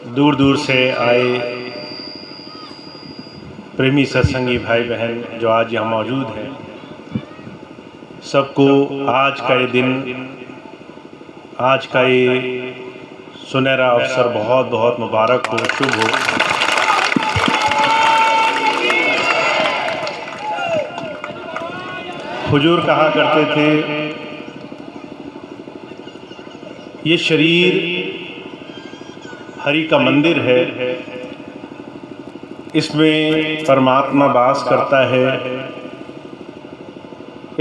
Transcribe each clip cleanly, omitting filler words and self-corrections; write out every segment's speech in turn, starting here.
दूर दूर से आए प्रेमी सत्संगी भाई बहन जो आज यहाँ मौजूद हैं, सबको आज का ये दिन, आज का ये सुनहरा अवसर बहुत बहुत मुबारक हो, शुभ हो। हुजूर कहा करते थे, ये शरीर हरि का मंदिर है, इसमें परमात्मा वास करता है,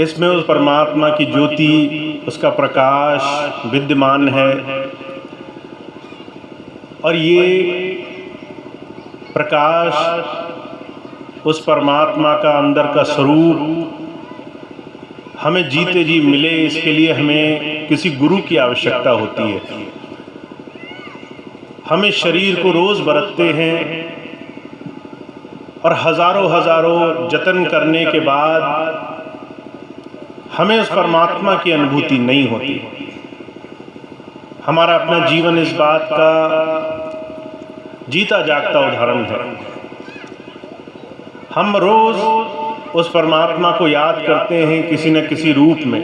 इसमें उस परमात्मा की ज्योति, उसका प्रकाश विद्यमान है और ये प्रकाश उस परमात्मा का अंदर का स्वरूप हमें जीते जी मिले, इसके लिए हमें किसी गुरु की आवश्यकता होती है। हमें शरीर को रोज बरतते हैं और हजारों हजारों जतन करने के बाद हमें उस परमात्मा की अनुभूति नहीं होती। हमारा अपना जीवन इस बात का जीता जागता उदाहरण है। हम रोज उस परमात्मा को याद करते हैं किसी न किसी रूप में।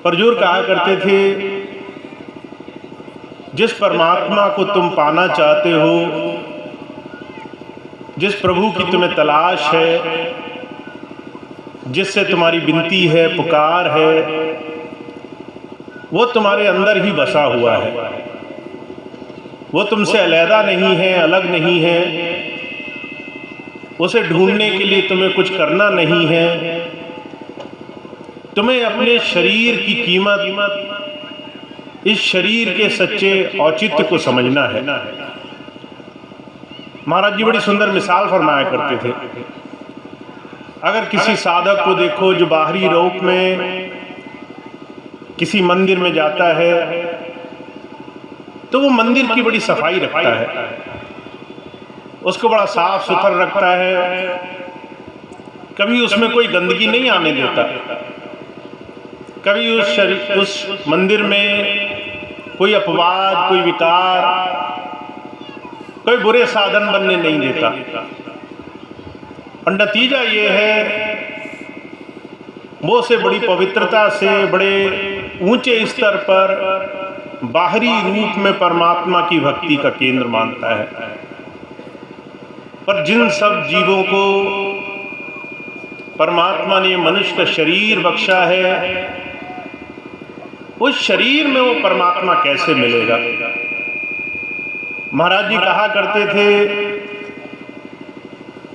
पर हुजूर कहा करते थे, जिस परमात्मा को तुम पाना चाहते हो, जिस प्रभु की तुम्हें तलाश है, जिससे तुम्हारी विनती है, पुकार है, वो तुम्हारे अंदर ही बसा हुआ है। वो तुमसे अलग नहीं है, अलग नहीं है। उसे ढूंढने के लिए तुम्हें कुछ करना नहीं है। तुम्हें अपने शरीर की कीमत, इस शरीर के सच्चे औचित्य को समझना है। महाराज जी बड़ी सुंदर मिसाल फरमाया करते थे। अगर किसी साधक को देखो जो बाहरी रूप में किसी मंदिर में जाता है, तो वो मंदिर की बड़ी सफाई रखता है, उसको बड़ा साफ सुथरा रखता है, कभी उसमें कोई गंदगी नहीं आने देता, कभी उस मंदिर में कोई अपवाद, कोई विकार, कोई बुरे साधन बनने नहीं देता। और नतीजा ये है, वो उसे बड़ी पवित्रता से, बड़े ऊंचे स्तर पर बाहरी रूप में परमात्मा की भक्ति का केंद्र मानता है। पर जिन सब जीवों को परमात्मा ने मनुष्य का शरीर बख्शा है, उस शरीर में वो परमात्मा कैसे मिलेगा? महाराज जी कहा करते थे,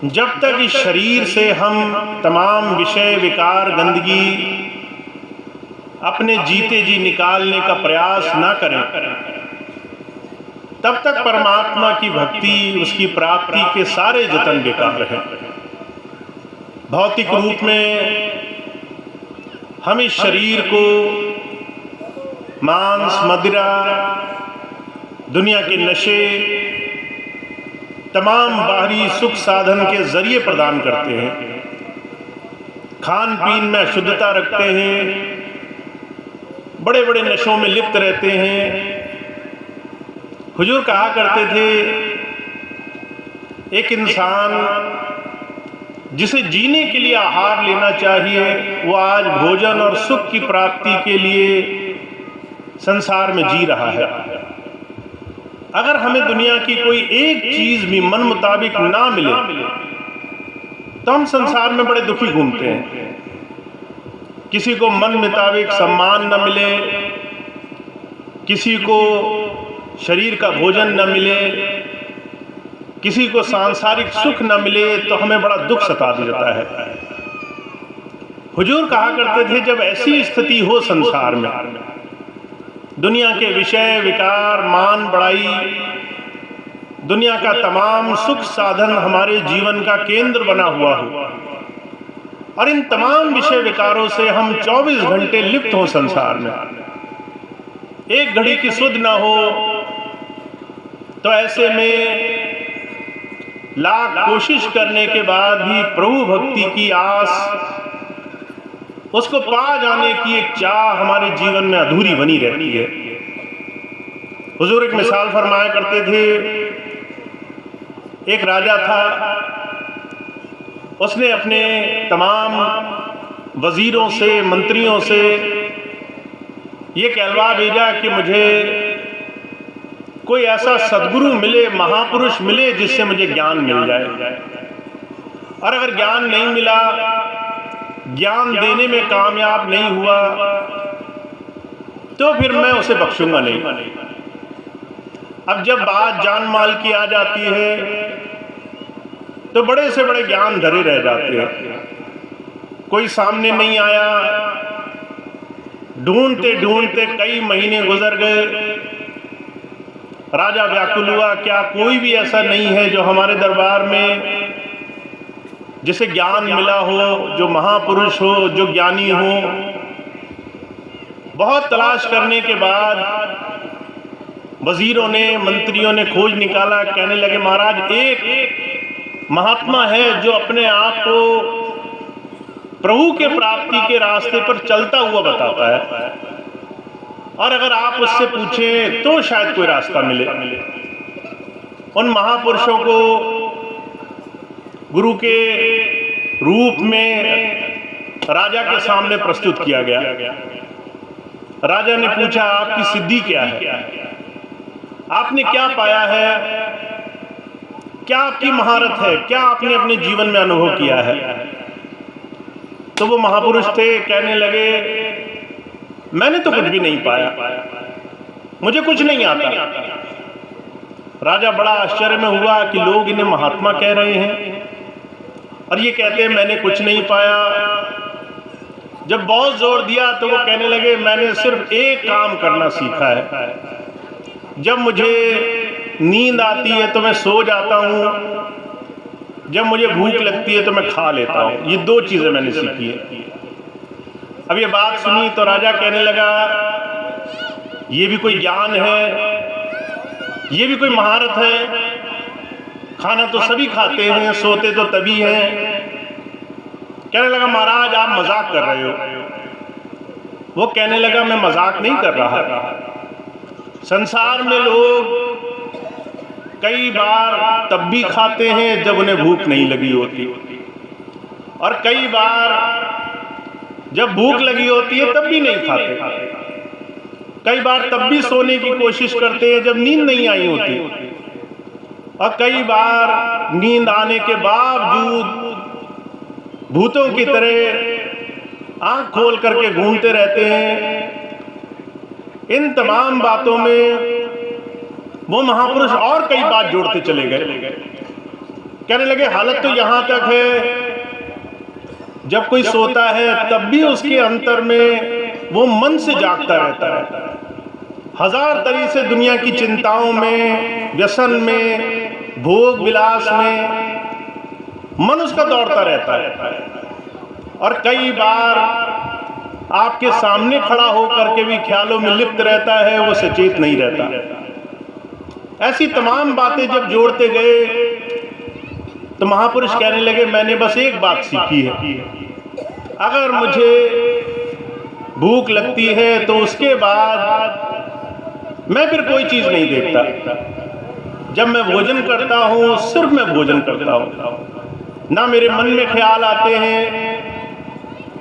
जब तक इस शरीर से हम तमाम विषय, विकार, गंदगी अपने जीते जी निकालने का प्रयास ना करें, तब तक परमात्मा की भक्ति, उसकी प्राप्ति के सारे जतन बेकार हैं। भौतिक रूप में हम इस शरीर को मांस, मदिरा, दुनिया के नशे, तमाम बाहरी सुख साधन के जरिए प्रदान करते हैं। खान पीन में अशुद्धता रखते हैं, बड़े बड़े नशों में लिप्त रहते हैं। हुजूर कहा करते थे, एक इंसान जिसे जीने के लिए आहार लेना चाहिए, वो आज भोजन और सुख की प्राप्ति के लिए संसार में जी रहा है। अगर हमें दुनिया की कोई एक चीज भी मन मुताबिक ना मिले, तो हम संसार में बड़े दुखी घूमते हैं। किसी को मन मुताबिक सम्मान न मिले, किसी को शरीर का भोजन न मिले, किसी को सांसारिक सुख न मिले, तो हमें बड़ा दुख सता देता है। हुजूर कहा करते थे, जब ऐसी स्थिति हो संसार में, दुनिया के विषय, विकार, मान बढ़ाई, दुनिया का तमाम सुख साधन हमारे जीवन का केंद्र बना हुआ हो, और इन तमाम विषय विकारों से हम 24 घंटे लिप्त हो संसार में, एक घड़ी की सुध न हो, तो ऐसे में लाख कोशिश करने के बाद भी प्रभु भक्ति की आस, उसको पा जाने की एक चाह हमारे जीवन में अधूरी बनी रहती है। हुजूर एक मिसाल फरमाया करते थे, एक राजा था, उसने अपने तमाम वजीरों से, मंत्रियों से ये कहलवा भेजा कि मुझे कोई ऐसा सद्गुरु मिले, महापुरुष मिले जिससे मुझे ज्ञान मिल जाए, और अगर ज्ञान नहीं मिला, ज्ञान देने में कामयाब नहीं हुआ, तो फिर मैं उसे बख्शूंगा नहीं। अब जब बात जान माल की आ जाती है तो बड़े से बड़े ज्ञान धरे रह जाते हैं। कोई सामने नहीं आया, ढूंढते ढूंढते कई महीने गुजर गए। राजा व्याकुल हुआ, क्या कोई भी ऐसा नहीं है जो हमारे दरबार में जिसे ज्ञान मिला हो, जो महापुरुष हो, जो ज्ञानी हो। बहुत तलाश करने के बाद वजीरों ने, मंत्रियों ने खोज निकाला। कहने लगे, महाराज एक महात्मा है जो अपने आप को प्रभु के प्राप्ति के रास्ते पर चलता हुआ बताता है, और अगर आप उससे पूछें तो शायद कोई रास्ता मिले। उन महापुरुषों को गुरु के रूप में राजा के सामने प्रस्तुत किया गया। राजा ने पूछा, आपकी सिद्धि क्या है, आपने क्या पाया है, क्या आपकी महारत है, क्या आपने अपने जीवन में अनुभव किया है। तो वो महापुरुष थे, कहने लगे, मैंने तो कुछ भी नहीं पाया, मुझे कुछ नहीं आता। राजा बड़ा आश्चर्य में हुआ कि लोग इन्हें महात्मा कह रहे हैं और ये कहते हैं मैंने कुछ नहीं पाया। जब बहुत जोर दिया तो वो कहने लगे, मैंने सिर्फ एक काम करना सीखा है, जब मुझे नींद आती है तो मैं सो जाता हूँ, जब मुझे भूख लगती है तो मैं खा लेता हूँ। ये दो चीजें मैंने सीखी है। अब ये बात सुनी तो राजा कहने लगा, ये भी कोई ज्ञान है, ये भी कोई महारत है। खाना तो सभी खाते हैं, सोते तो तभी हैं। कहने लगा, महाराज आप मजाक कर रहे हो। वो कहने लगा, मैं मजाक नहीं कर रहा। संसार में लोग कई बार तब भी खाते हैं जब उन्हें भूख नहीं लगी होती, और कई बार जब भूख लगी होती है तब भी नहीं खाते। कई बार तब भी सोने की कोशिश करते हैं जब नींद नहीं आई होती, और कई बार नींद आने के बावजूद भूतों की तरह आंख खोल करके घूमते रहते हैं। इन तमाम बातों में वो महापुरुष और कई बात जोड़ते चले गए। कहने लगे, हालत तो यहां तक है, जब कोई सोता है तब भी उसके अंतर में वो मन से जागता रहता है। हजार तरह से दुनिया की चिंताओं में, व्यसन में, भोग विलास में मन उसका दौड़ता रहता है, और कई बार आपके सामने खड़ा होकर के भी ख्यालों में लिप्त रहता है, वो सचेत नहीं रहता। ऐसी तमाम बातें जब जोड़ते गए तो महापुरुष कहने लगे, मैंने बस एक बात सीखी है, अगर मुझे भूख लगती है तो उसके बाद मैं फिर कोई चीज नहीं देखता। जब मैं भोजन करता हूं, सिर्फ मैं भोजन करता हूं। ना मेरे मन में ख्याल आते हैं,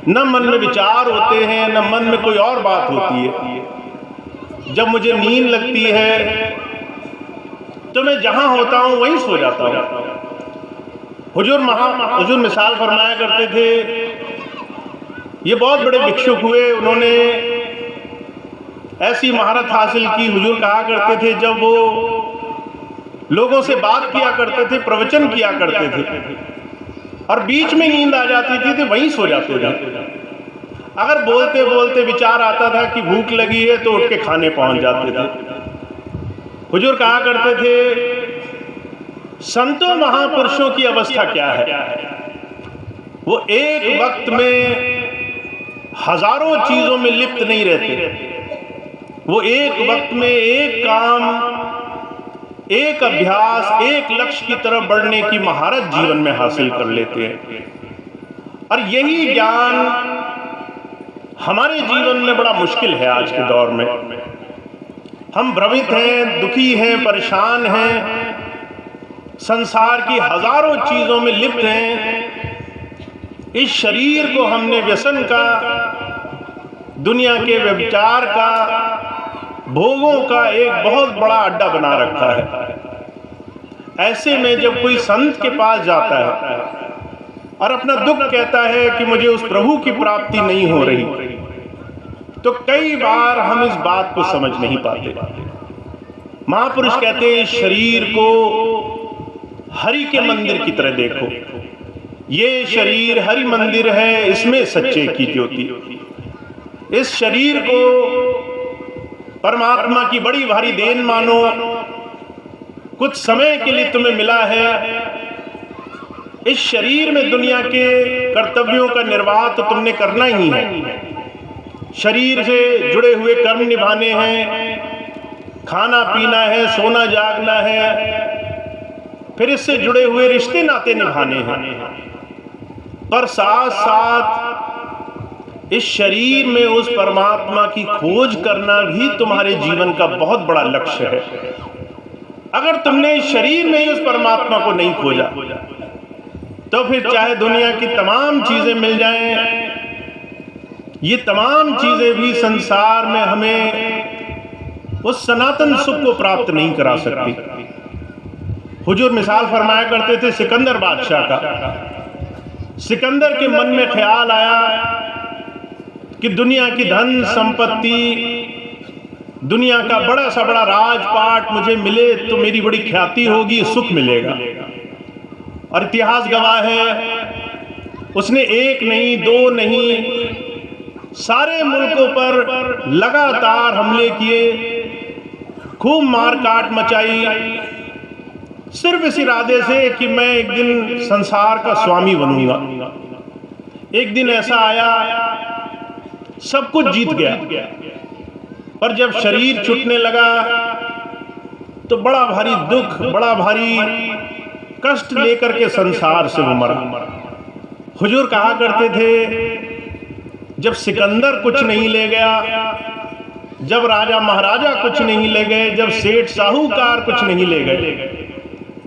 न मन में विचार होते हैं, न मन में कोई और बात होती है। जब मुझे नींद लगती है तो मैं जहां होता हूं वहीं सो जाता हूं। हुजूर मिसाल फरमाया करते थे, ये बहुत बड़े भिक्षुक हुए, उन्होंने ऐसी महारत हासिल की। हुजूर कहा करते थे, जब वो लोगों से बात किया करते थे, प्रवचन किया करते थे, और बीच में नींद आ जाती थी तो वहीं सो जाते थे। अगर बोलते बोलते विचार आता था कि भूख लगी है तो उठ के खाने पहुंच जाते थे। हुजूर कहा करते थे, संतों महापुरुषों की अवस्था क्या है, वो एक वक्त में हजारों चीजों में लिप्त नहीं रहते। वो एक वक्त में एक काम, एक अभ्यास, एक लक्ष्य की तरफ बढ़ने की महारत जीवन में हासिल कर लेते हैं। और यही ज्ञान हमारे जीवन में बड़ा मुश्किल है आज के दौर में। हम भ्रमित हैं, दुखी हैं, परेशान हैं, संसार की हजारों चीजों में लिप्त हैं। इस शरीर को हमने व्यसन का, दुनिया के व्यभिचार का, भोगों का एक बहुत बड़ा अड्डा बना रखा है। ऐसे में जब कोई संत के पास जाता है और अपना दुख कहता है कि मुझे उस प्रभु की प्राप्ति नहीं हो रही, तो कई बार हम इस बात को समझ नहीं पाते। महापुरुष कहते हैं, शरीर को हरि के मंदिर की तरह देखो। ये शरीर हरि मंदिर है, इसमें सच्चे की ज्योति। इस शरीर को परमात्मा की बड़ी भारी देन मानो। कुछ समय के लिए तुम्हें मिला है। इस शरीर में दुनिया के कर्तव्यों का निर्वाह तो तुमने करना ही है। शरीर से जुड़े हुए कर्म निभाने हैं, खाना पीना है, सोना जागना है, फिर इससे जुड़े हुए रिश्ते नाते निभाने हैं। पर साथ साथ इस शरीर में उस परमात्मा की खोज करना भी तुम्हारे जीवन का बहुत बड़ा लक्ष्य है। अगर तुमने इस शरीर में ही उस परमात्मा को नहीं खोजा, तो फिर चाहे दुनिया की तमाम चीजें मिल जाएं, ये तमाम चीजें भी संसार में हमें उस सनातन सुख को प्राप्त नहीं करा सकती। हुजूर मिसाल फरमाया करते थे सिकंदर बादशाह का। सिकंदर के मन में ख्याल आया कि दुनिया की धन संपत्ति, दुनिया का बड़ा सा बड़ा राजपाट मुझे मिले तो मेरी बड़ी ख्याति होगी, सुख मिलेगा। और इतिहास गवाह है, उसने एक नहीं, दो नहीं, सारे मुल्कों पर लगातार हमले किए, खूब मार काट मचाई, सिर्फ इस इरादे से कि मैं एक दिन संसार का स्वामी बनूंगा। एक दिन ऐसा आया, सब कुछ जीत गया, पर जब शरीर छूटने लगा तो बड़ा भारी दुख, बड़ा भारी कष्ट लेकर के संसार से वो मरा। हुजूर कहा करते थे, जब सिकंदर कुछ नहीं ले गया, जब राजा महाराजा कुछ नहीं ले गए, जब सेठ साहूकार कुछ नहीं ले गए,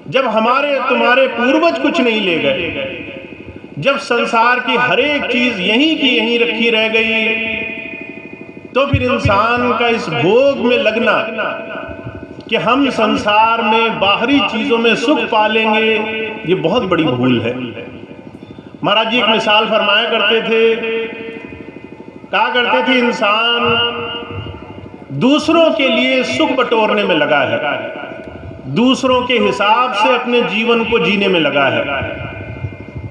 जब हमारे तुम्हारे पूर्वज कुछ नहीं ले गए, जब संसार की हर एक चीज यहीं की यहीं रखी रह गई, तो फिर इंसान का इस भोग में लगना कि हम संसार में बाहरी चीजों में सुख पालेंगे, ये बहुत बड़ी भूल है। महाराज जी एक मिसाल फरमाया करते थे, कहा करते थे, इंसान दूसरों के लिए सुख बटोरने में लगा है, दूसरों के हिसाब से अपने जीवन को जीने में लगा है।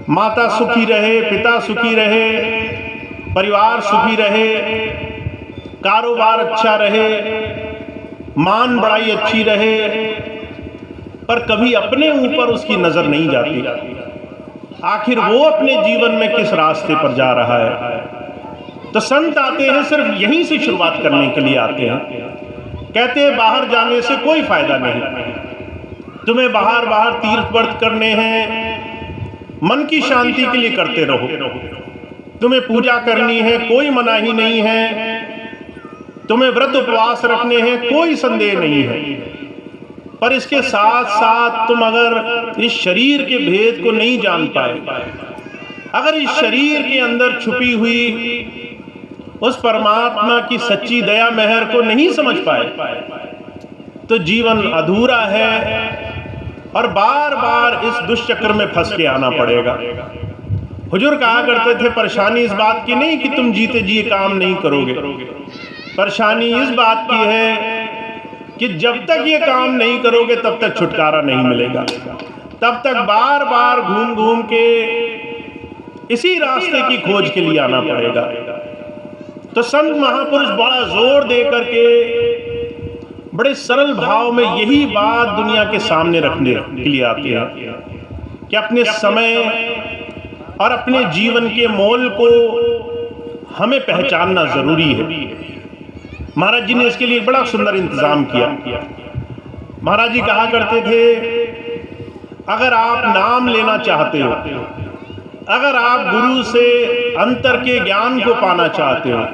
माता सुखी रहे, पिता सुखी रहे, परिवार सुखी रहे, कारोबार अच्छा रहे, मान बड़ाई अच्छी रहे, पर कभी अपने ऊपर उसकी नजर नहीं जाती। आखिर वो अपने जीवन में किस रास्ते पर जा रहा है। तो संत आते हैं, सिर्फ यहीं से शुरुआत करने के लिए आते हैं। कहते हैं बाहर जाने से कोई फायदा नहीं, तुम्हें बाहर बाहर तीर्थ व्रत करने हैं, मन की शांति के लिए करते रहो। तुम्हें पूजा करनी है, कोई मनाही नहीं है, तुम्हें व्रत उपवास रखने हैं, कोई संदेह नहीं है, पर इसके साथ साथ तुम अगर इस शरीर के भेद को नहीं जान पाए, अगर इस शरीर के अंदर छुपी हुई उस परमात्मा की सच्ची दया मेहर को नहीं समझ पाए, तो जीवन अधूरा है और बार बार इस दुष्चक्र में फंस के आना पड़ेगा। हुजूर कहा करते थे, परेशानी इस बात की नहीं कि तुम जीते जी काम नहीं करोगे, परेशानी इस बात की है कि जब तक ये काम नहीं करोगे तब तक छुटकारा नहीं मिलेगा, तब तक बार बार घूम घूम के इसी रास्ते की खोज के लिए आना पड़ेगा। तो संत महापुरुष बड़ा जोर दे करके बड़े सरल भाव में यही बात दुनिया के सामने रखने के लिए आते हैं कि अपने समय और अपने जीवन के मोल को हमें पहचानना जरूरी है। महाराज जी ने इसके लिए बड़ा सुंदर इंतजाम किया। महाराज जी कहा करते थे, अगर आप नाम लेना चाहते हो, अगर आप गुरु से अंतर के ज्ञान को पाना चाहते हो,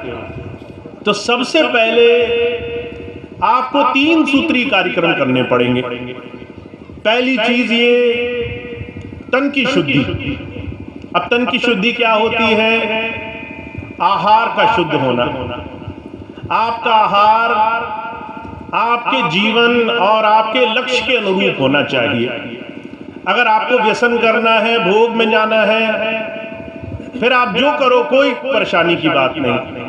तो सबसे पहले आपको 3 सूत्री कार्यक्रम करने पड़ेंगे। पहली चीज ये तन की शुद्धि। अब तन की शुद्धि क्या होती है? आहार का शुद्ध होना। आपका आहार आपके जीवन और आपके लक्ष्य के अनुरूप होना चाहिए। अगर आपको व्यसन करना है, भोग में जाना है, फिर आप जो करो कोई परेशानी की बात नहीं।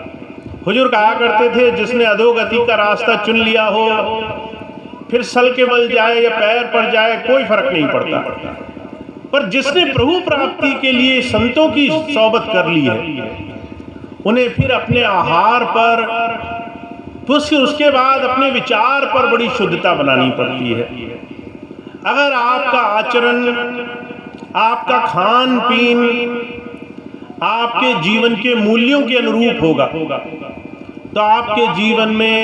हुजूर कहा करते थे, जिसने अधोगति का रास्ता चुन लिया हो, फिर सल के बल जाए या पैर पर जाए, कोई फर्क नहीं पड़ता। पर जिसने प्रभु प्राप्ति के लिए संतों की सोबत कर ली है, उन्हें फिर अपने आहार पर, उसके बाद अपने विचार पर बड़ी शुद्धता बनानी पड़ती है। अगर आपका आचरण, आपका खान पीन आपके जीवन के मूल्यों के अनुरूप होगा, तो आपके जीवन में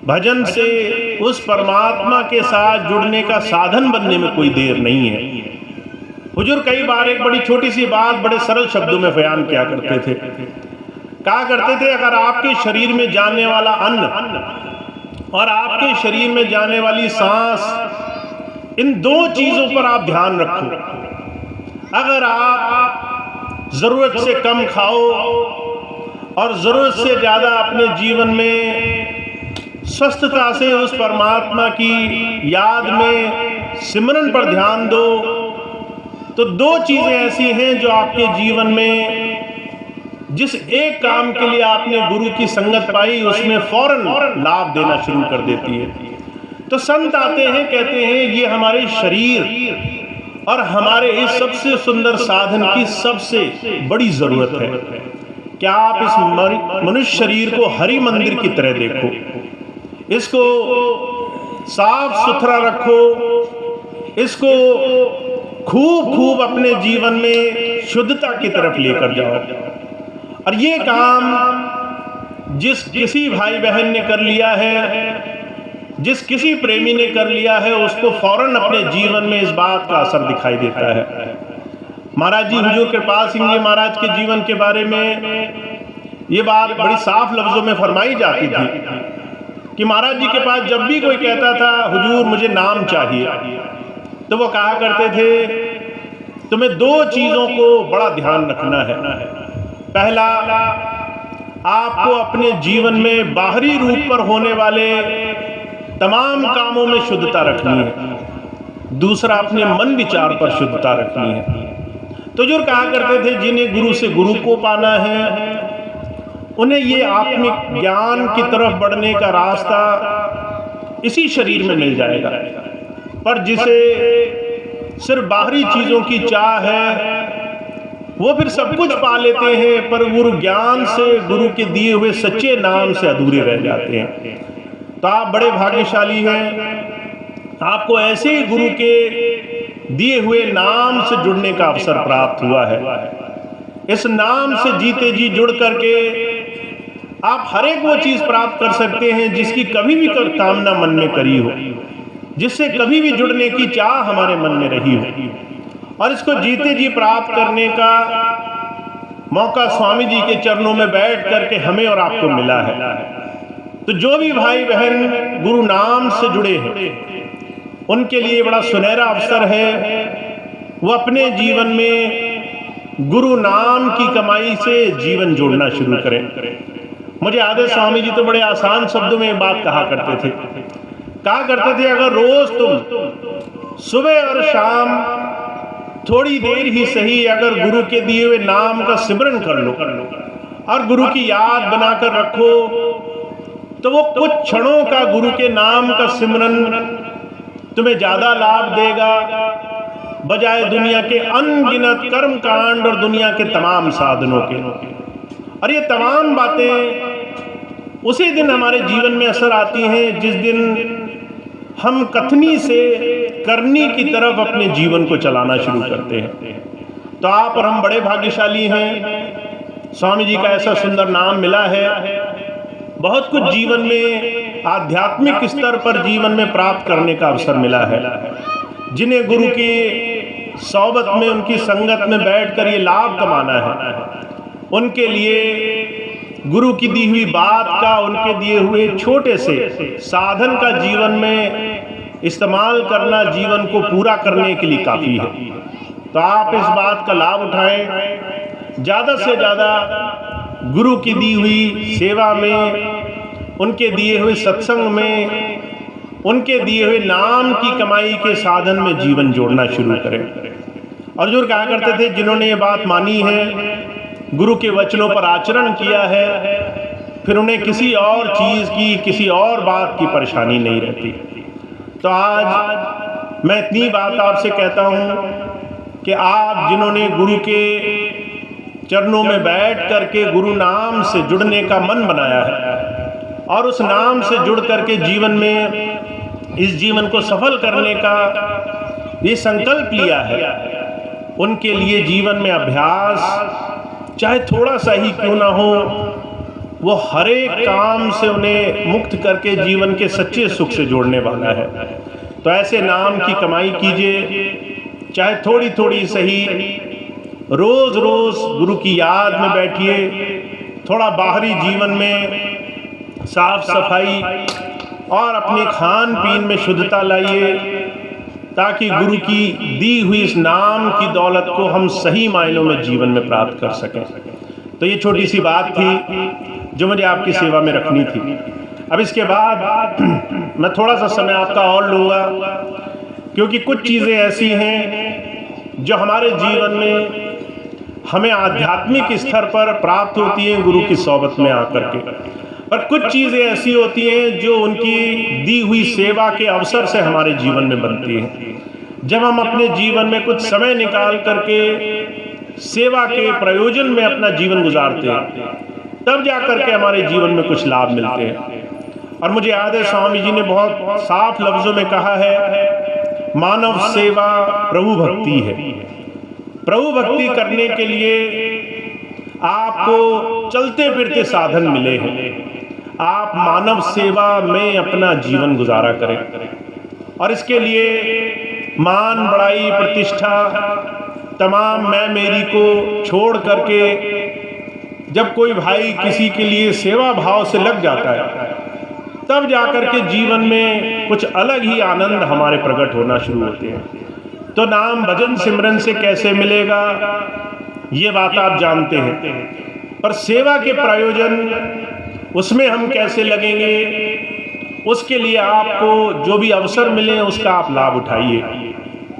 भजन से उस परमात्मा के साथ जुड़ने का साधन बनने में कोई देर नहीं है। हुजूर कई बार एक बड़ी छोटी सी बात बड़े सरल शब्दों में बयान किया करते थे। कहा करते थे, अगर आपके शरीर में जाने वाला अन्न और आपके शरीर में जाने वाली सांस, इन 2 चीजों पर आप ध्यान रखो। अगर आप जरूरत से कम खाओ और जरूरत से ज्यादा अपने जीवन में स्वस्थता से उस परमात्मा की याद में सिमरन पर ध्यान दो, तो 2 चीजें ऐसी हैं जो आपके जीवन में, जिस एक काम के लिए आपने गुरु की संगत पाई, उसमें फौरन लाभ देना शुरू कर देती है। तो संत आते हैं, कहते हैं ये हमारे शरीर और हमारे इस सबसे सुंदर साधन की सबसे बड़ी जरूरत है। क्या आप इस मनुष्य शरीर को हरि मंदिर की तरह देखो, इसको साफ सुथरा रखो, इसको खूब खूब अपने जीवन में शुद्धता की तरफ लेकर जाओ। और ये काम जिस किसी भाई बहन ने कर लिया है, जिस किसी प्रेमी ने कर लिया है, उसको फौरन अपने जीवन में इस बात का असर दिखाई देता है। महाराज जी, हुजूर कृपाल सिंह जी महाराज के जीवन के बारे में ये बात बड़ी साफ लफ्जों में फरमाई जाती थी कि महाराज जी के पास जब भी कोई कहता था, हुजूर मुझे नाम चाहिए, तो वो कहा करते थे, तुम्हें 2 चीजों को बड़ा ध्यान रखना है। पहला, आपको अपने जीवन में बाहरी रूप पर होने वाले तमाम कामों में शुद्धता रखनी है। दूसरा, अपने मन विचार पर शुद्धता रखनी है। तो जो कहा करते थे, जिन्हें गुरु से गुरु को पाना है, उन्हें ये आत्मिक ज्ञान की तरफ बढ़ने का रास्ता इसी शरीर में मिल जाएगा। पर जिसे सिर्फ बाहरी चीजों की चाह है, वो फिर सब कुछ पा लेते हैं, पर गुरु ज्ञान से, गुरु के दिए हुए सच्चे नाम से अधूरे रह जाते हैं। तो आप बड़े भाग्यशाली हैं, आपको ऐसे ही गुरु के दिए हुए नाम से जुड़ने का अवसर प्राप्त हुआ है। इस नाम से जीते जी जुड़ करके आप हर एक वो चीज प्राप्त कर सकते हैं जिसकी कभी भी कामना मन में करी हो, जिससे कभी भी जुड़ने की चाह हमारे मन में रही हो। और इसको जीते जी प्राप्त करने का मौका स्वामी जी के चरणों में बैठ करके हमें और आपको मिला है। तो जो भी भाई बहन गुरु नाम से जुड़े हैं, उनके लिए बड़ा सुनहरा अवसर है। वो अपने जीवन में गुरु नाम की कमाई से जीवन जोड़ना शुरू करें। मुझे याद है, स्वामी जी तो बड़े आसान शब्दों में बात कहा करते थे। कहा करते थे, अगर रोज तुम सुबह और शाम थोड़ी देर ही सही अगर गुरु के दिए हुए नाम का सिमरन कर लो और गुरु की याद बनाकर रखो, तो वो कुछ क्षणों का गुरु के नाम का सिमरन तुम्हें ज्यादा लाभ देगा, बजाय दुनिया के अनगिनत कर्म कांड और दुनिया के तमाम साधनों के। और ये तमाम बातें उसी दिन हमारे जीवन में असर आती हैं जिस दिन हम कथनी से करनी की तरफ अपने जीवन को चलाना शुरू करते हैं। तो आप और हम बड़े भाग्यशाली हैं, स्वामी जी का ऐसा सुंदर नाम मिला है। बहुत कुछ जीवन में आध्यात्मिक स्तर पर जीवन में प्राप्त करने का अवसर मिला है। जिन्हें गुरु की सोबत में, उनकी संगत में बैठकर ये लाभ कमाना है, उनके लिए गुरु की दी हुई बात का, उनके दिए हुए छोटे से साधन का जीवन में इस्तेमाल करना जीवन को पूरा करने के लिए काफ़ी है। तो आप इस बात का लाभ उठाएं, ज़्यादा से ज़्यादा गुरु की दी हुई सेवा में, उनके दिए हुए सत्संग में, उनके दिए हुए नाम की कमाई के साधन में जीवन जोड़ना शुरू करें। अर्जुन कहा करते थे, जिन्होंने ये बात मानी है, गुरु के वचनों पर आचरण किया है, फिर उन्हें किसी और चीज़ की, किसी और बात की परेशानी नहीं रहती। तो आज मैं इतनी बात आपसे कहता हूँ कि आप जिन्होंने गुरु के चरणों में बैठ करके गुरु नाम से जुड़ने का मन बनाया है और उस नाम से जुड़ करके जीवन में इस जीवन को सफल करने का ये संकल्प लिया है, उनके लिए जीवन में अभ्यास चाहे थोड़ा सा ही क्यों ना हो, वो हर एक काम से उन्हें मुक्त करके जीवन के सच्चे सुख से जोड़ने वाला है। तो ऐसे नाम की कमाई कीजिए, चाहे थोड़ी थोड़ी सही, रोज रोज गुरु की याद में बैठिए, थोड़ा बाहरी जीवन में साफ सफाई और अपने खान पीन में शुद्धता लाइए, ताकि गुरु की दी हुई इस नाम की दौलत को हम सही मायनों में जीवन में प्राप्त कर सकें। तो ये छोटी सी बात थी जो मुझे आपकी सेवा में रखनी थी। अब इसके बाद मैं थोड़ा सा समय आपका और लूँगा, क्योंकि कुछ चीज़ें ऐसी हैं जो हमारे जीवन में हमें आध्यात्मिक स्तर पर प्राप्त होती हैं गुरु की सोबत में आकर के, और कुछ चीज़ें ऐसी होती हैं जो उनकी दी हुई सेवा के अवसर से हमारे जीवन में बनती हैं। जब हम अपने जीवन में कुछ समय निकाल करके सेवा के प्रयोजन में अपना जीवन गुजारते हैं, तब जा करके हमारे जीवन में कुछ लाभ मिलते हैं। और मुझे याद है स्वामी जी ने बहुत साफ लफ्ज़ों में कहा है, मानव सेवा प्रभु भक्ति है। प्रभु भक्ति करने के लिए आपको चलते फिरते साधन मिले हैं, आप मानव सेवा में अपना जीवन गुजारा करें। और इसके लिए मान बढ़ाई प्रतिष्ठा तमाम मैं मेरी को छोड़ करके जब कोई भाई किसी के लिए सेवा भाव से लग जाता है, तब जाकर के जीवन में कुछ अलग ही आनंद हमारे प्रकट होना शुरू होते हैं। तो नाम भजन सिमरन से कैसे मिलेगा ये बात आप जानते हैं, पर सेवा के प्रयोजन उसमें हम कैसे लगेंगे, उसके लिए आपको जो भी अवसर मिले उसका आप लाभ उठाइए।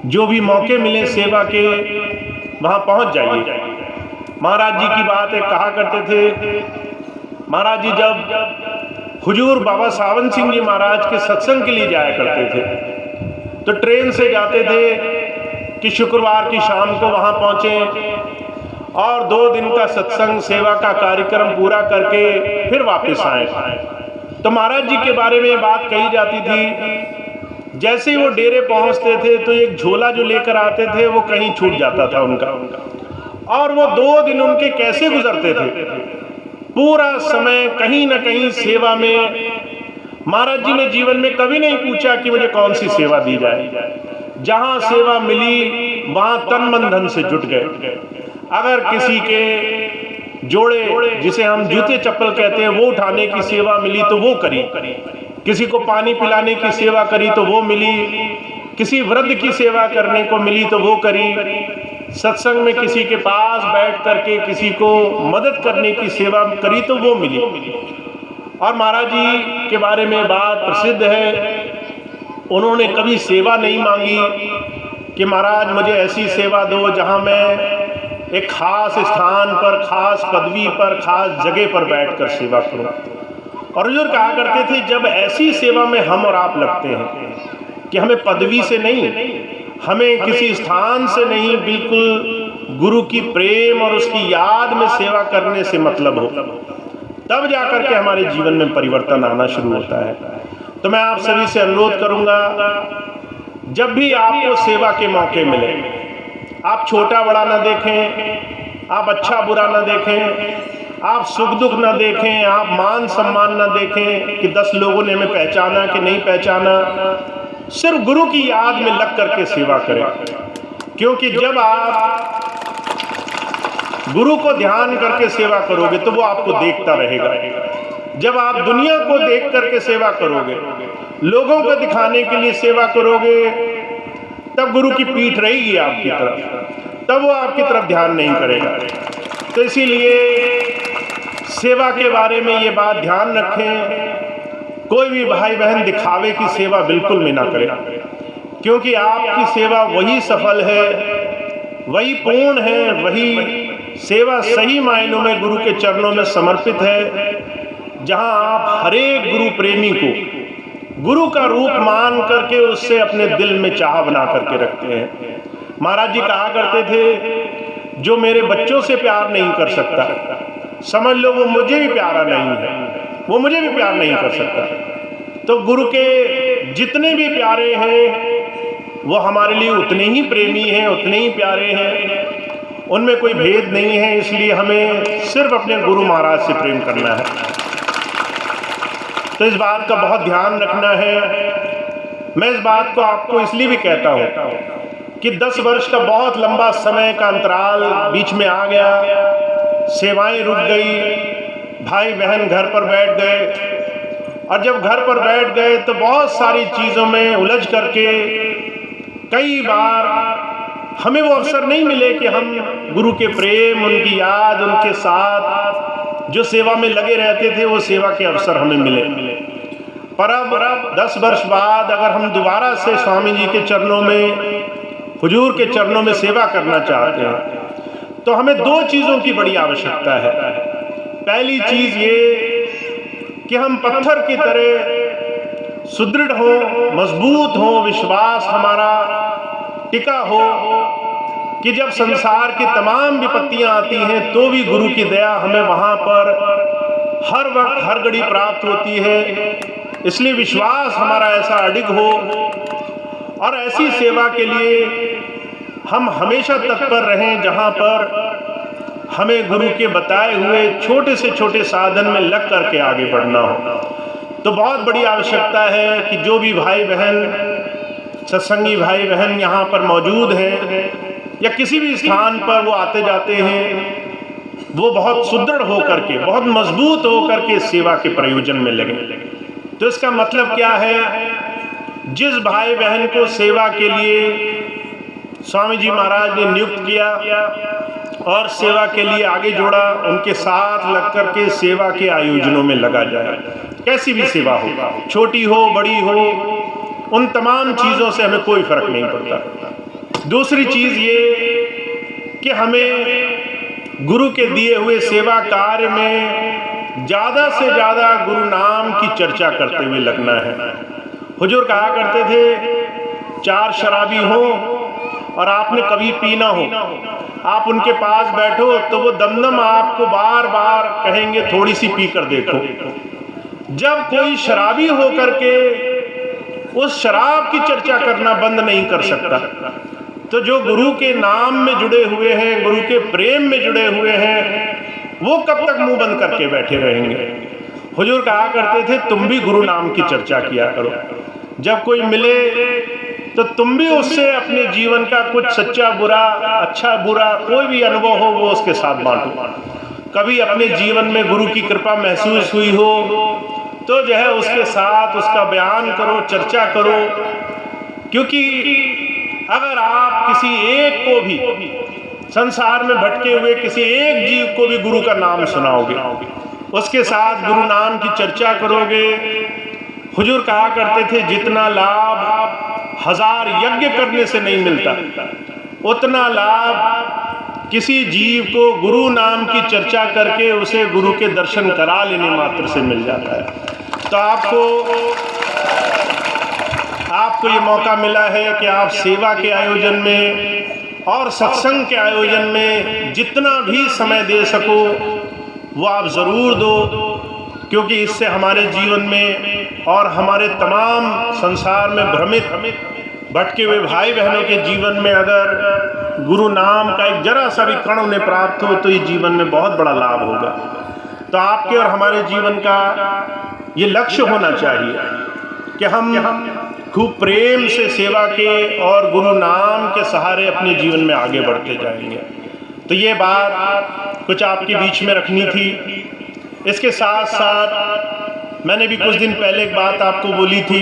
जो भी मौके मिले सेवा के, वहाँ पहुँच जाइए। महाराज जी की बात है, कहा करते थे, महाराज जी जब हुजूर बाबा सावन सिंह जी महाराज के सत्संग के लिए जाया करते थे, तो ट्रेन से जाते थे कि शुक्रवार की शाम को वहाँ पहुँचे और 2 दिन का सत्संग सेवा का कार्यक्रम पूरा करके फिर वापस आए। तो महाराज जी के बारे में बात कही जाती थी, जैसे ही वो डेरे पहुँचते थे तो एक झोला जो लेकर आते थे वो कहीं छूट जाता था उनका, और वो 2 दिन उनके कैसे गुजरते थे, पूरा समय कहीं ना कहीं सेवा में। महाराज जी ने जीवन में कभी नहीं पूछा कि मुझे कौन सी सेवा दी जाए, जहां सेवा मिली वहां तन मन धन से जुट गए। अगर किसी के जोड़े जिसे हम जूते चप्पल कहते हैं वो उठाने की सेवा मिली तो वो करी, किसी को पानी पिलाने की सेवा करी तो वो मिली, किसी वृद्ध की सेवा करने को मिली तो वो करी, सत्संग में किसी के पास बैठ करके किसी को मदद करने की सेवा करी तो वो मिली। और महाराज जी के बारे में बात प्रसिद्ध है, उन्होंने कभी सेवा नहीं मांगी कि महाराज मुझे ऐसी सेवा दो जहां मैं एक खास स्थान पर, खास पदवी पर, खास जगह पर बैठकर सेवा करूं। और हुजूर कहा करते थे, जब ऐसी सेवा में हम और आप लगते हैं कि हमें पदवी से नहीं, हमें किसी स्थान से नहीं, बिल्कुल गुरु की प्रेम और उसकी याद में सेवा करने से मतलब हो, तब जाकर के हमारे जीवन में परिवर्तन आना शुरू होता है। तो मैं आप सभी से अनुरोध करूंगा, जब भी आपको सेवा के मौके मिले, आप छोटा बड़ा ना देखें, आप अच्छा बुरा ना देखें, आप सुख दुख ना देखें, आप मान सम्मान ना देखें कि 10 लोगों ने हमें पहचाना कि नहीं पहचाना। सिर्फ गुरु की याद में लग करके सेवा करें, क्योंकि गुरु को ध्यान करके सेवा करोगे तो वो आपको देखता रहेगा। जब आप दुनिया को देख करके सेवा करोगे, लोगों को दिखाने के लिए सेवा करोगे, तब गुरु की पीठ रहेगी आपकी तरफ, तब वो आपकी तरफ ध्यान नहीं करेगा। तो इसीलिए सेवा के बारे में ये बात ध्यान रखें, कोई भी भाई बहन दिखावे की सेवा बिल्कुल भी ना करे, क्योंकि आपकी सेवा वही सफल है, वही पूर्ण है, वही सेवा सही मायनों में गुरु के चरणों में समर्पित है, जहां आप हर एक गुरु प्रेमी को गुरु का रूप मान करके उससे अपने दिल में चाह बना करके रखते हैं। महाराज जी कहा करते थे, जो मेरे बच्चों से प्यार नहीं कर सकता, समझ लो वो मुझे भी प्यारा नहीं है, वो मुझे भी प्यार नहीं कर सकता। तो गुरु के जितने भी प्यारे हैं वो हमारे लिए उतने ही प्रेमी हैं, उतने ही प्यारे हैं, उनमें कोई भेद नहीं है। इसलिए हमें सिर्फ अपने गुरु महाराज से प्रेम करना है। तो इस बात का बहुत ध्यान रखना है। मैं इस बात को आपको इसलिए भी कहता हूँ कि 10 वर्ष का बहुत लंबा समय का अंतराल बीच में आ गया, सेवाएं रुक गई, भाई बहन घर पर बैठ गए, और जब घर पर बैठ गए तो बहुत सारी चीज़ों में उलझ करके कई बार हमें वो अवसर नहीं मिले कि हम गुरु के प्रेम, उनकी याद, उनके साथ जो सेवा में लगे रहते थे, वो सेवा के अवसर हमें मिले। पर अब 10 वर्ष बाद अगर हम दोबारा से स्वामी जी के चरणों में, हुजूर के चरणों में सेवा करना चाहते हैं तो हमें 2 चीज़ों की बड़ी आवश्यकता है। पहली चीज़ ये कि हम पत्थर की तरह सुदृढ़ हो, मजबूत हो, विश्वास हमारा टिका हो कि जब संसार की तमाम विपत्तियां आती हैं तो भी गुरु की दया हमें वहां पर हर वक्त हर घड़ी प्राप्त होती है। इसलिए विश्वास हमारा ऐसा अडिग हो, और ऐसी सेवा के लिए हम हमेशा तत्पर रहें जहां पर हमें गुरु के बताए हुए छोटे से छोटे साधन में लग करके आगे बढ़ना हो। तो बहुत बड़ी आवश्यकता है कि जो भी भाई बहन, सत्संगी भाई बहन यहाँ पर मौजूद हैं या किसी भी स्थान पर वो आते जाते हैं, वो बहुत सुदृढ़ होकर के, बहुत मजबूत होकर के सेवा के प्रयोजन में लगे। तो इसका मतलब क्या है, जिस भाई बहन को सेवा के लिए स्वामी जी महाराज ने नियुक्त किया और सेवा के लिए आगे जोड़ा, उनके साथ लग करके सेवा के आयोजनों में लगा जाए। कैसी भी सेवा हो, छोटी हो बड़ी हो, उन तमाम चीज़ों से हमें कोई फर्क नहीं पड़ता। दूसरी चीज़ ये कि हमें गुरु के दिए हुए सेवा कार्य में ज़्यादा से ज़्यादा गुरु नाम की चर्चा करते हुए लगना है। हुजूर कहा करते थे, 4 शराबी हो और आपने कभी पी ना हो, आप उनके पास बैठो तो वो दमदम आपको बार बार कहेंगे थोड़ी सी पी कर देखो। जब कोई शराबी होकर के उस शराब की चर्चा करना बंद नहीं कर सकता, तो जो गुरु के नाम में जुड़े हुए हैं, गुरु के प्रेम में जुड़े हुए हैं, वो कब तक मुंह बंद करके बैठे रहेंगे। हुजूर कहा करते थे, तुम भी गुरु नाम की चर्चा किया करो। जब कोई मिले तो तुम भी उससे अपने जीवन का कुछ सच्चा बुरा, अच्छा बुरा कोई भी अनुभव हो वो उसके साथ बांटो। कभी अपने जीवन में गुरु की कृपा महसूस हुई हो तो जो है उसके साथ उसका बयान करो, चर्चा करो। क्योंकि अगर आप किसी एक को भी, संसार में भटके हुए किसी एक जीव को भी गुरु का नाम सुनाओगे, उसके साथ गुरु नाम की चर्चा करोगे, हुजूर कहा करते थे, जितना लाभ 1000 यज्ञ करने से नहीं मिलता, उतना लाभ किसी जीव को गुरु नाम की चर्चा करके उसे गुरु के दर्शन करा लेने मात्र से मिल जाता है। तो आपको ये मौका मिला है कि आप सेवा के आयोजन में और सत्संग के आयोजन में जितना भी समय दे सको वो आप ज़रूर दो, क्योंकि इससे हमारे जीवन में और हमारे तमाम संसार में भ्रमित भटके हुए भाई बहनों के जीवन में अगर गुरु नाम का एक जरा सा भी कण उन्हें प्राप्त हो तो ये जीवन में बहुत बड़ा लाभ होगा। तो आपके और हमारे जीवन का ये लक्ष्य होना चाहिए कि हम खूब प्रेम से सेवा के और गुरु नाम के सहारे अपने जीवन में आगे बढ़ते जाएंगे। तो ये बात कुछ आपके बीच में रखनी थी। इसके साथ साथ मैंने भी कुछ दिन पहले एक बात आपको बोली थी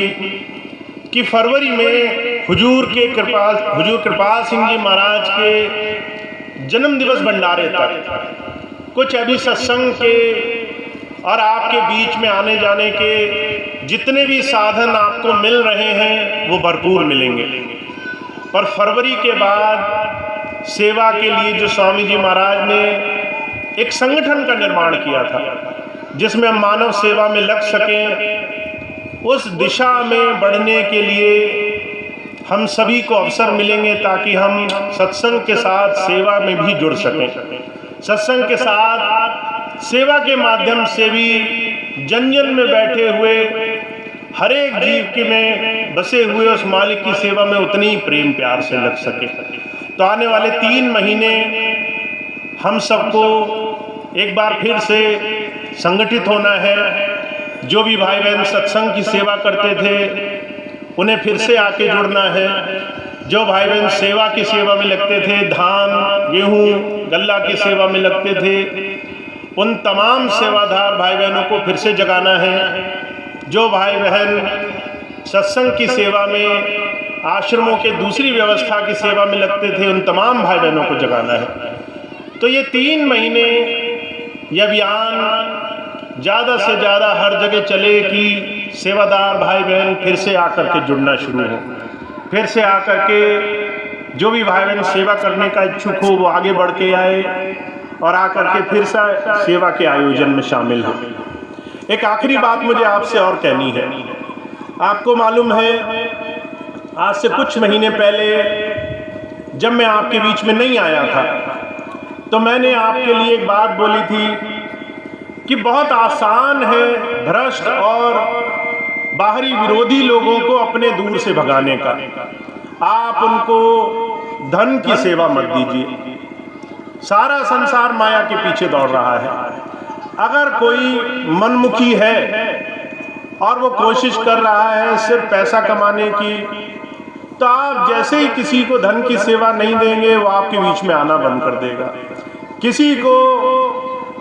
कि फरवरी में हुजूर कृपाल सिंह जी महाराज के जन्म दिवस भंडारे तक कुछ अभी सत्संग के और आपके बीच में आने जाने के जितने भी साधन आपको मिल रहे हैं वो भरपूर मिलेंगे। पर फरवरी के बाद सेवा के लिए जो स्वामी जी महाराज ने एक संगठन का निर्माण किया था जिसमें हम मानव सेवा में लग सकें, उस दिशा में बढ़ने के लिए हम सभी को अवसर मिलेंगे ताकि हम सत्संग के साथ सेवा में भी जुड़ सकें। सत्संग के साथ सेवा के माध्यम से भी जन जन में बैठे हुए हर एक जीव के में बसे हुए उस मालिक की सेवा में उतनी प्रेम प्यार से लग सके। तो आने वाले 3 महीने हम सबको एक बार फिर से संगठित होना है। जो भी भाई बहन सत्संग की सेवा करते थे उन्हें फिर से आके जुड़ना है। जो भाई बहन सेवा की सेवा में लगते थे, धान गेहूँ गल्ला की सेवा में लगते थे, उन तमाम सेवादार भाई बहनों को फिर से जगाना है। जो भाई बहन सत्संग की सेवा में आश्रमों के दूसरी व्यवस्था की सेवा में लगते थे उन तमाम भाई बहनों को जगाना है। तो ये 3 महीने यह अभियान ज़्यादा से ज़्यादा हर जगह चले कि सेवादार भाई बहन फिर से आकर के जुड़ना शुरू हो, फिर से आकर के जो भी भाई बहन सेवा करने का इच्छुक हो वो आगे बढ़ के आए और आकर के फिर से सेवा के आयोजन में शामिल हो। एक आखिरी बात मुझे आपसे और कहनी है। आपको मालूम है आज से कुछ महीने पहले जब मैं आपके बीच में नहीं आया था तो मैंने आपके लिए एक बात बोली थी कि बहुत आसान है भ्रष्ट और बाहरी विरोधी लोगों को अपने दूर से भगाने का। आप उनको धन की सेवा मत दीजिए। सारा संसार माया के पीछे दौड़ रहा है। अगर कोई मनमुखी है और वो कोशिश कर रहा है सिर्फ पैसा कमाने की, तो आप जैसे ही किसी को धन की सेवा नहीं देंगे वो आपके बीच में आना बंद कर देगा। किसी को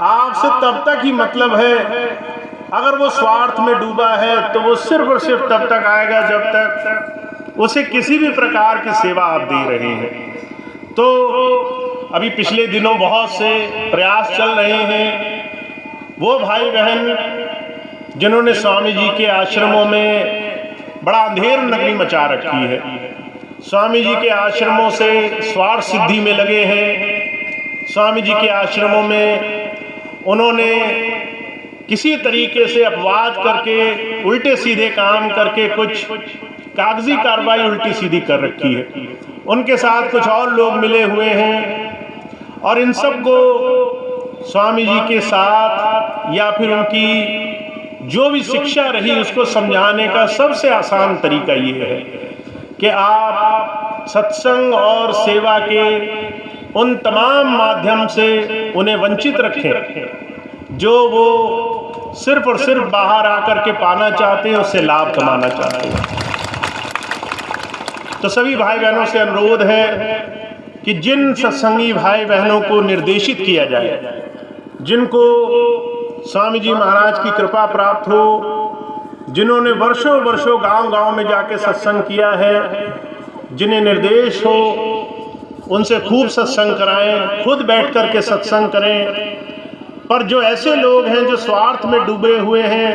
आपसे तब तक ही मतलब है, अगर वो स्वार्थ में डूबा है तो वो सिर्फ और सिर्फ तब तक आएगा जब तक उसे किसी भी प्रकार की सेवा आप दे रहे हैं। तो अभी पिछले दिनों बहुत से प्रयास चल रहे हैं। वो भाई बहन जिन्होंने स्वामी जी के आश्रमों में बड़ा अंधेर नगरी मचा रखी है, स्वामी जी के आश्रमों से स्वार्थ सिद्धि में लगे हैं, स्वामी जी के आश्रमों में उन्होंने किसी तरीके से अपवाद करके उल्टे सीधे काम करके कुछ कागजी कार्रवाई उल्टी सीधी कर रखी है। उनके साथ कुछ और लोग मिले हुए हैं और इन सब को स्वामी जी के साथ या फिर उनकी जो भी शिक्षा रही उसको समझाने का सबसे आसान तरीका ये है कि आप सत्संग और सेवा के उन तमाम माध्यम से उन्हें वंचित रखें जो वो सिर्फ और सिर्फ बाहर आकर के पाना चाहते हैं, उससे लाभ कमाना चाहते हैं। तो सभी भाई बहनों से अनुरोध है कि जिन सत्संगी भाई बहनों को निर्देशित किया जाए, जिनको स्वामी जी महाराज की कृपा प्राप्त हो, जिन्होंने वर्षों वर्षों गांव-गांव में जाके सत्संग किया है, जिन्हें निर्देश हो उनसे खूब सत्संग कराएं, खुद बैठ कर के सत्संग करें। पर जो ऐसे लोग हैं जो स्वार्थ में डूबे हुए हैं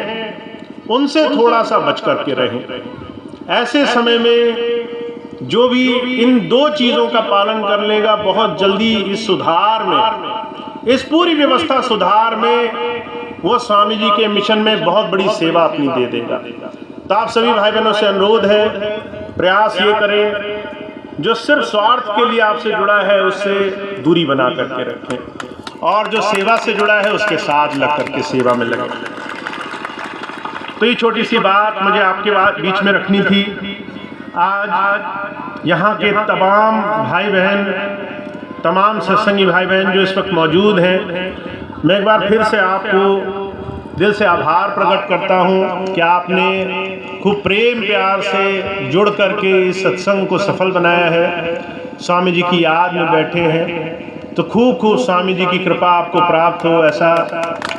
उनसे थोड़ा सा बच कर के रहें। ऐसे समय में जो भी इन 2 चीज़ों का पालन कर लेगा बहुत जल्दी इस सुधार में, इस पूरी व्यवस्था सुधार में वो स्वामी जी के मिशन में बहुत बड़ी सेवा अपनी दे देगा। तो आप सभी भाई बहनों से अनुरोध है, प्रयास ये करें जो सिर्फ स्वार्थ के लिए आपसे जुड़ा है उससे दूरी बना करके रखें और जो सेवा से जुड़ा है उसके साथ लग करके सेवा में लगे। तो ये छोटी सी बात मुझे आपके बीच में रखनी थी। आज यहाँ के तमाम भाई बहन, तमाम सत्संगी भाई बहन जो इस वक्त मौजूद हैं, मैं एक बार फिर से आपको दिल से आभार प्रकट करता हूँ कि आपने खूब प्रेम प्यार से जुड़ करके इस सत्संग को सफल बनाया है। स्वामी जी की याद में बैठे हैं तो खूब खूब स्वामी जी की कृपा आपको प्राप्त हो, ऐसा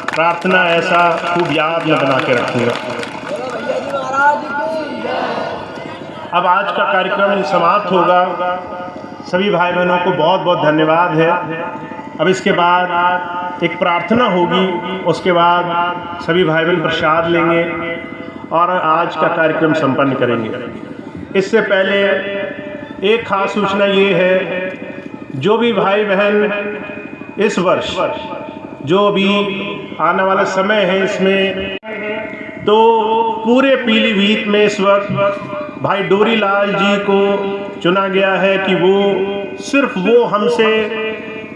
प्रार्थना, ऐसा खूब याद में बना के रखूँगा। अब आज का कार्यक्रम समाप्त होगा। सभी भाई बहनों को बहुत बहुत धन्यवाद है। अब इसके बाद एक प्रार्थना होगी, उसके बाद सभी भाई बहन प्रसाद लेंगे और आज का कार्यक्रम संपन्न करेंगे। इससे पहले एक खास सूचना ये है, जो भी भाई बहन इस वर्ष जो अभी आने वाला समय है इसमें, तो पूरे पीलीभीत में इस वक्त भाई डोरी लाल जी को चुना गया है कि सिर्फ वो हमसे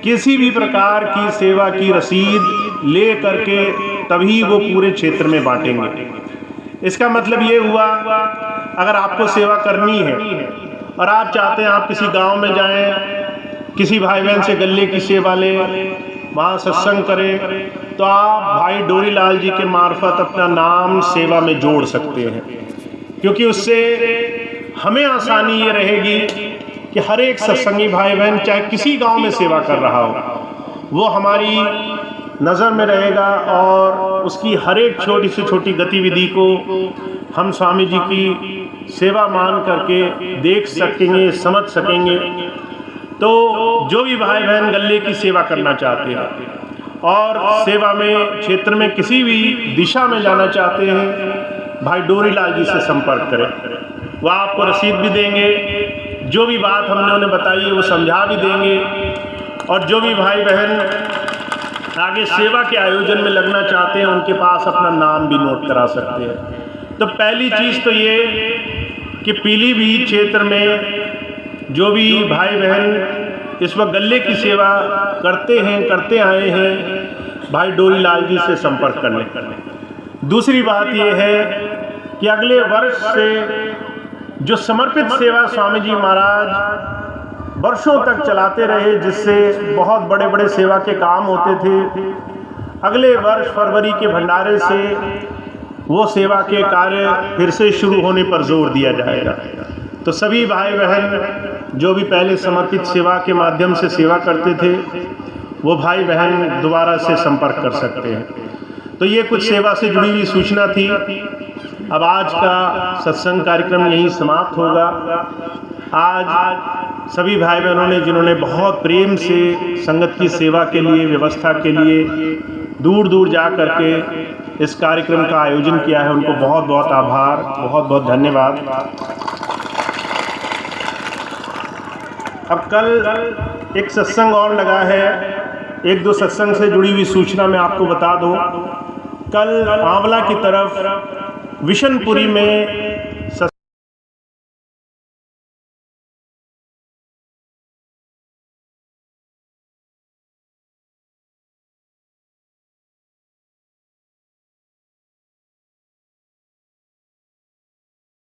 किसी भी प्रकार की सेवा की रसीद ले करके तभी वो पूरे क्षेत्र में बांटेंगे। इसका मतलब ये हुआ, अगर आपको सेवा करनी है और आप चाहते हैं आप किसी गांव में जाएं, किसी भाई बहन से गले की सेवा लें, वहाँ सत्संग करें, तो आप भाई डोरी लाल जी के मार्फत अपना नाम सेवा में जोड़ सकते हैं, क्योंकि उससे हमें आसानी ये रहेगी कि हर एक सत्संगी भाई बहन चाहे किसी गांव में सेवा कर रहा हो, वो हमारी नज़र में रहेगा और उसकी हर एक छोटी से छोटी गतिविधि को हम स्वामी जी की सेवा मान करके देख सकेंगे, समझ सकेंगे। तो जो भी भाई बहन गले की सेवा करना चाहते हैं और सेवा में क्षेत्र में किसी भी दिशा में जाना चाहते हैं, भाई डोरी लाल जी से संपर्क करें। वह आपको रसीद भी देंगे, जो भी बात हमने उन्हें बताई है वो समझा भी देंगे, और जो भी भाई बहन आगे सेवा के आयोजन में लगना चाहते हैं उनके पास अपना नाम भी नोट करा सकते हैं। तो पहली चीज़ तो ये कि पीलीभीत क्षेत्र में जो भी भाई बहन इस वक्त गले की सेवा करते आए हैं, भाई डोरी लाल जी से संपर्क कर लें। दूसरी बात यह है कि अगले वर्ष से जो समर्पित सेवा स्वामी जी महाराज वर्षों तक चलाते रहे, जिससे बहुत बड़े बड़े सेवा के काम होते थे, अगले वर्ष फरवरी के भंडारे से वो सेवा के कार्य फिर से शुरू होने पर जोर दिया जाएगा। तो सभी भाई बहन जो भी पहले समर्पित सेवा के माध्यम से सेवा करते थे, वो भाई बहन दोबारा से संपर्क कर सकते हैं। तो ये कुछ सेवा से जुड़ी हुई सूचना थी। अब आज का सत्संग कार्यक्रम यहीं समाप्त होगा। आज सभी भाई बहनों ने जिन्होंने बहुत प्रेम से संगत की सेवा के लिए, व्यवस्था के लिए दूर दूर जा करके इस कार्यक्रम का आयोजन किया है, उनको बहुत बहुत आभार, बहुत बहुत धन्यवाद। अब कल एक सत्संग और लगा है, एक दो सत्संग से जुड़ी हुई सूचना मैं आपको बता दूं। कल आंवला की तरफ विशनपुरी में